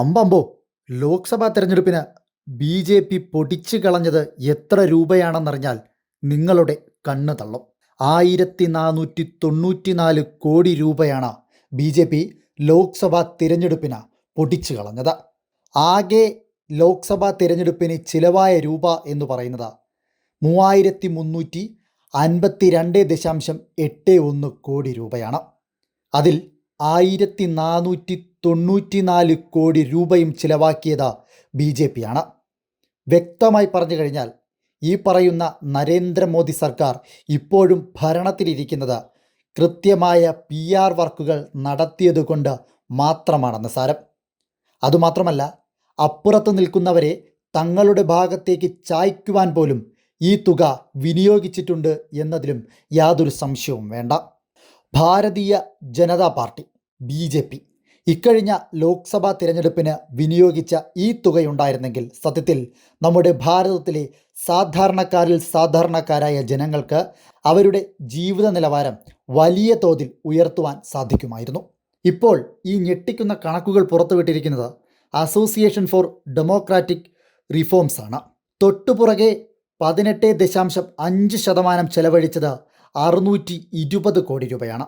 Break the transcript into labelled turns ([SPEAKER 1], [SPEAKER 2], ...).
[SPEAKER 1] അമ്പമ്പോ ലോക്സഭാ തെരഞ്ഞെടുപ്പിന് B J P പൊടിച്ചു കളഞ്ഞത് എത്ര രൂപയാണെന്നറിഞ്ഞാൽ നിങ്ങളുടെ കണ്ണ് തള്ളും. 1494 കോടി രൂപയാണ് ബി ജെ പി ലോക്സഭാ തിരഞ്ഞെടുപ്പിന് പൊടിച്ചു കളഞ്ഞത്. ആകെ ലോക്സഭാ തിരഞ്ഞെടുപ്പിന് ചിലവായ രൂപ എന്ന് പറയുന്നത് 3352.81 രൂപയാണ്. അതിൽ 1494 രൂപയും ചിലവാക്കിയത് ബി ജെ പി ആണ്. വ്യക്തമായി പറഞ്ഞു കഴിഞ്ഞാൽ ഈ പറയുന്ന നരേന്ദ്രമോദി സർക്കാർ ഇപ്പോഴും ഭരണത്തിലിരിക്കുന്നത് കൃത്യമായ പി ആർ വർക്കുകൾ നടത്തിയതുകൊണ്ട് മാത്രമാണെന്ന് സാരം. അതുമാത്രമല്ല, അപ്പുറത്ത് നിൽക്കുന്നവരെ തങ്ങളുടെ ഭാഗത്തേക്ക് ചായ്ക്കുവാൻ പോലും ഈ തുക വിനിയോഗിച്ചിട്ടുണ്ട് എന്നതിലും യാതൊരു സംശയവും വേണ്ട. Bharatiya Janata party B J P ഇക്കഴിഞ്ഞ ലോക്സഭാ തിരഞ്ഞെടുപ്പിന് വിനിയോഗിച്ച ഈ തുകയുണ്ടായിരുന്നെങ്കിൽ സത്യത്തിൽ നമ്മുടെ ഭാരതത്തിലെ സാധാരണക്കാരിൽ സാധാരണക്കാരായ ജനങ്ങൾക്ക് അവരുടെ ജീവിത നിലവാരം വലിയ തോതിൽ ഉയർത്തുവാൻ സാധിക്കുമായിരുന്നു. ഇപ്പോൾ ഈ ഞെട്ടിക്കുന്ന കണക്കുകൾ പുറത്തുവിട്ടിരിക്കുന്നത് അസോസിയേഷൻ ഫോർ ഡെമോക്രാറ്റിക് റിഫോംസ് ആണ്. തൊട്ടുപുറകെ 18.5% ചെലവഴിച്ചത് 620 കോടി രൂപയാണ്.